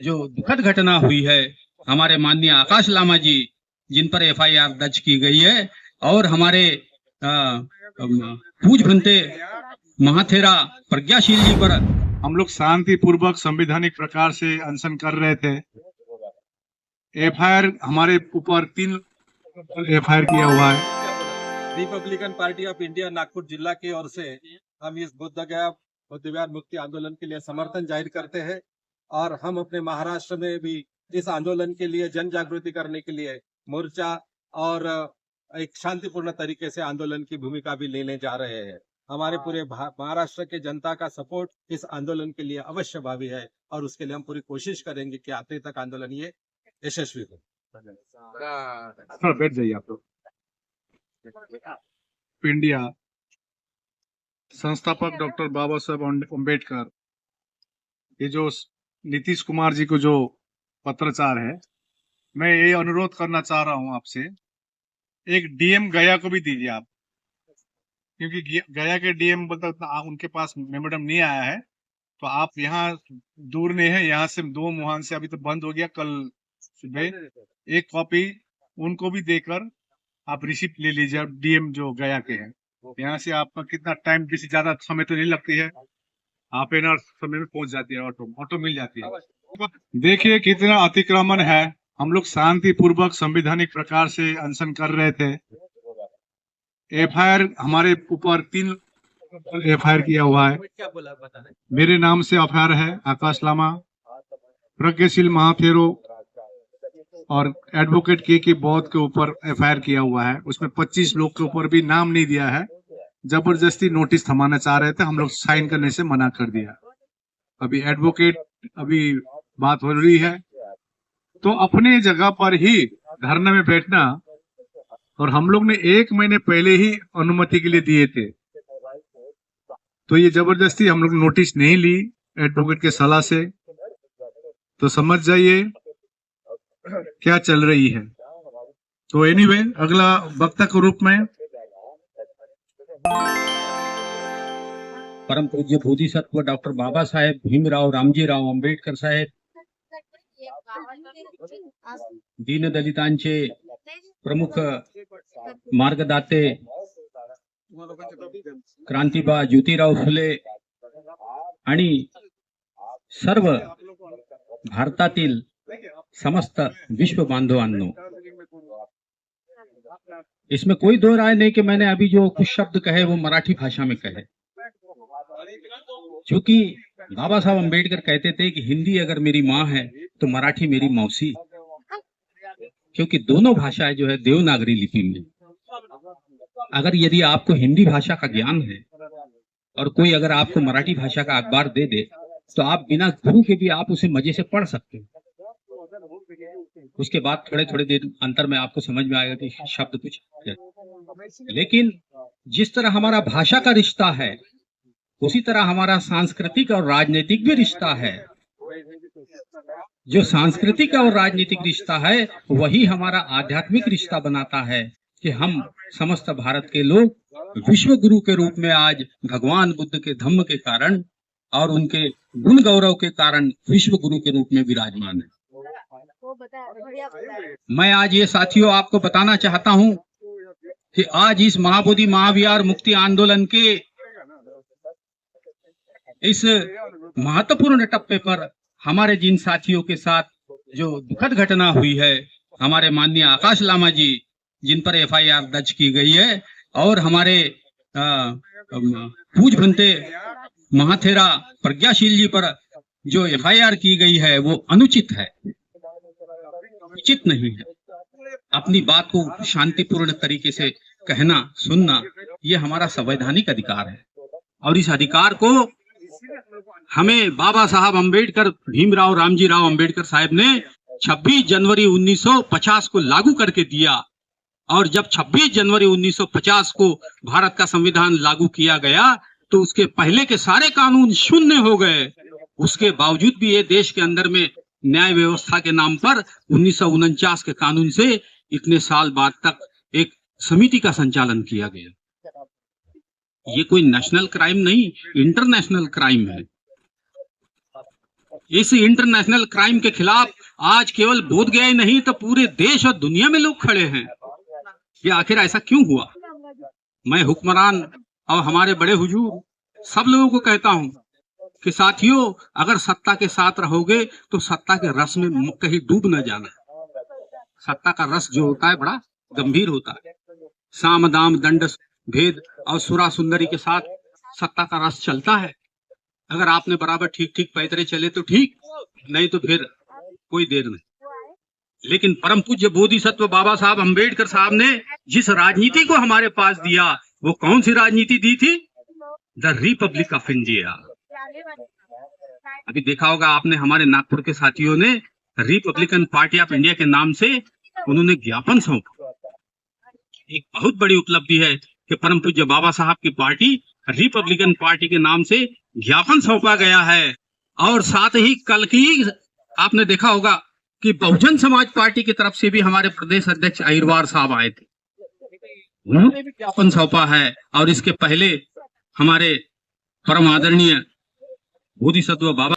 जो दुखद घटना हुई है, हमारे माननीय आकाश लामा जी जिन पर एफआईआर दर्ज की गई है, और हमारे पूज भंते महाथेरा प्रज्ञाशील जी पर हम लोग शांति पूर्वक संवैधानिक प्रकार से अनशन कर रहे थे। एफआईआर हमारे ऊपर 3 एफआईआर किया हुआ है। Republican party of India Nagpur जिला की ओर से हम इस बुद्धगया बौद्ध विहार मुक्ति आंदोलन के लिए समर्थन जाहिर करते हैं, और हम अपने महाराष्ट्र में भी इस आंदोलन के लिए जन जागृति करने के लिए मोर्चा और एक शांतिपूर्ण तरीके से आंदोलन की भूमिका भी लेने जा रहे हैं। हमारे पूरे महाराष्ट्र के जनता का सपोर्ट इस आंदोलन के लिए अवश्य भावी है, और उसके लिए हम पूरी कोशिश करेंगे कि आखिर तक आंदोलन ये यशस्वी हो। बैठ जाइए आप लोग। इंडिया संस्थापक डॉक्टर बाबा साहेब अम्बेडकर, ये जो नीतीश कुमार जी को जो पत्रचार है, मैं ये अनुरोध करना चाह रहा हूं आपसे, एक डीएम गया को भी दीजिए आप, क्योंकि गया के डीएम मतलब उनके पास मेमोरेंडम नहीं आया है, तो आप यहाँ दूर नहीं है, यहाँ से 2 मुहान से अभी तो बंद हो गया, कल सुबह एक कॉपी उनको भी देकर आप रिसिप्ट ले लीजिए। आप डीएम जो गया के हैं, यहाँ से आपका कितना टाइम, किसी ज्यादा समय तो नहीं लगती है, आप एनआर समय में पहुंच जाती है, ऑटो मिल जाती है। देखिए कितना अतिक्रमण है। हम लोग शांति पूर्वक संवैधानिक प्रकार से अनशन कर रहे थे। एफआईआर हमारे ऊपर 3 एफआईआर किया हुआ है। मेरे नाम से एफआईआर है, आकाश लामा, प्रज्ञाशील महाथेरो और एडवोकेट के बौद्ध के ऊपर एफआईआर किया हुआ है। उसमें 25 लोग के ऊपर भी नाम नहीं दिया है। जबरदस्ती नोटिस थमाना चाह रहे थे, हम लोग साइन करने से मना कर दिया। अभी एडवोकेट अभी बात हो रही है, तो अपने जगह पर ही धरने में बैठना, और हम लोग ने 1 महीने पहले ही अनुमति के लिए दिए थे, तो ये जबरदस्ती हम लोग नोटिस नहीं ली एडवोकेट के सलाह से, तो समझ जाइए क्या चल रही है। तो एनीवे, अगला वक्ता के रूप में परम पूज्य बोधिसत्व डॉक्टर बाबा साहेब भीमराव रामजी राव आंबेडकर साहेब, दीन दलितांचे प्रमुख मार्गदाते क्रांतिबा ज्योतिराव फुले आणि सर्व भारतातील समस्त विश्व बांधवांनो, इसमें कोई दो राय नहीं कि मैंने अभी जो कुछ शब्द कहे वो मराठी भाषा में कहे, क्योंकि बाबा साहब अम्बेडकर कहते थे कि हिंदी अगर मेरी माँ है तो मराठी मेरी मौसी, क्योंकि दोनों भाषाएं जो है देवनागरी लिपि में। अगर यदि आपको हिंदी भाषा का ज्ञान है और कोई अगर आपको मराठी भाषा का अखबार दे दे, तो आप बिना गुरु के भी आप उसे मजे से पढ़ सकते हो। उसके बाद थोड़े थोड़े देर अंतर में आपको समझ में आएगा कि शब्द कुछ है। लेकिन जिस तरह हमारा भाषा का रिश्ता है, उसी तरह हमारा सांस्कृतिक और राजनीतिक भी रिश्ता है। जो सांस्कृतिक और राजनीतिक रिश्ता है वही हमारा आध्यात्मिक रिश्ता बनाता है कि हम समस्त भारत के लोग विश्व गुरु के रूप में आज भगवान बुद्ध के धम्म के कारण और उनके गुण गौरव के कारण विश्व गुरु के रूप में विराजमान है। मैं आज ये साथियों आपको बताना चाहता हूं कि आज इस महाबोधि महाविहार मुक्ति आंदोलन के इस महत्वपूर्ण टप्पे पर हमारे जिन साथियों के साथ जो दुखद घटना हुई है, हमारे माननीय आकाश लामा जी जिन पर एफआईआर दर्ज की गई है, और हमारे पूज भंते महाथेरा प्रज्ञाशील जी पर जो एफआईआर की गई है वो अनुचित है, उचित नहीं है। अपनी बात को शांतिपूर्ण तरीके से कहना सुनना ये हमारा संवैधानिक अधिकार है, और इस अधिकार को हमें बाबा साहब अम्बेडकर भीमराव रामजी राव अम्बेडकर साहब ने 26 जनवरी 1950 को लागू करके दिया। और जब 26 जनवरी 1950 को भारत का संविधान लागू किया गया तो उसके पहले के सारे कानून शून्य हो गए। उसके बावजूद भी ये देश के अंदर में न्याय व्यवस्था के नाम पर 1949 के कानून से इतने साल बाद तक एक समिति का संचालन किया गया। ये कोई नेशनल क्राइम नहीं, इंटरनेशनल क्राइम है। इस इंटरनेशनल क्राइम के खिलाफ आज केवल बोधगया ही नहीं तो पूरे देश और दुनिया में लोग खड़े हैं। ये आखिर ऐसा क्यों हुआ? मैं हुक्मरान और हमारे बड़े हुजूर सब लोगों को कहता हूं कि साथियों, अगर सत्ता के साथ रहोगे तो सत्ता के रस में कहीं डूब न जाना। सत्ता का रस जो होता है बड़ा गंभीर होता है। साम दाम दंड भेद और सुरा सुंदरी के साथ सत्ता का रस चलता है। अगर आपने बराबर ठीक ठीक पैतरे चले तो ठीक, नहीं तो फिर कोई देर नहीं। लेकिन परम पूज्य बोधिसत्व बाबा साहब अम्बेडकर साहब ने जिस राजनीति को हमारे पास दिया, वो कौन सी राजनीति दी थी? The Republic of India. अभी देखा होगा आपने, हमारे नागपुर के साथियों ने रिपब्लिकन पार्टी ऑफ इंडिया के नाम से उन्होंने ज्ञापन सौंपा। एक बहुत बड़ी उपलब्धि है कि परम पूज्य बाबा साहब की पार्टी रिपब्लिकन पार्टी के नाम से ज्ञापन सौंपा गया है। और साथ ही कल की आपने देखा होगा कि बहुजन समाज पार्टी की तरफ से भी हमारे प्रदेश अध्यक्ष अहिरवार साहब आए थे, उन्होंने भी ज्ञापन सौंपा है। और इसके पहले हमारे परम आदरणीय बोधिसत्व बाबा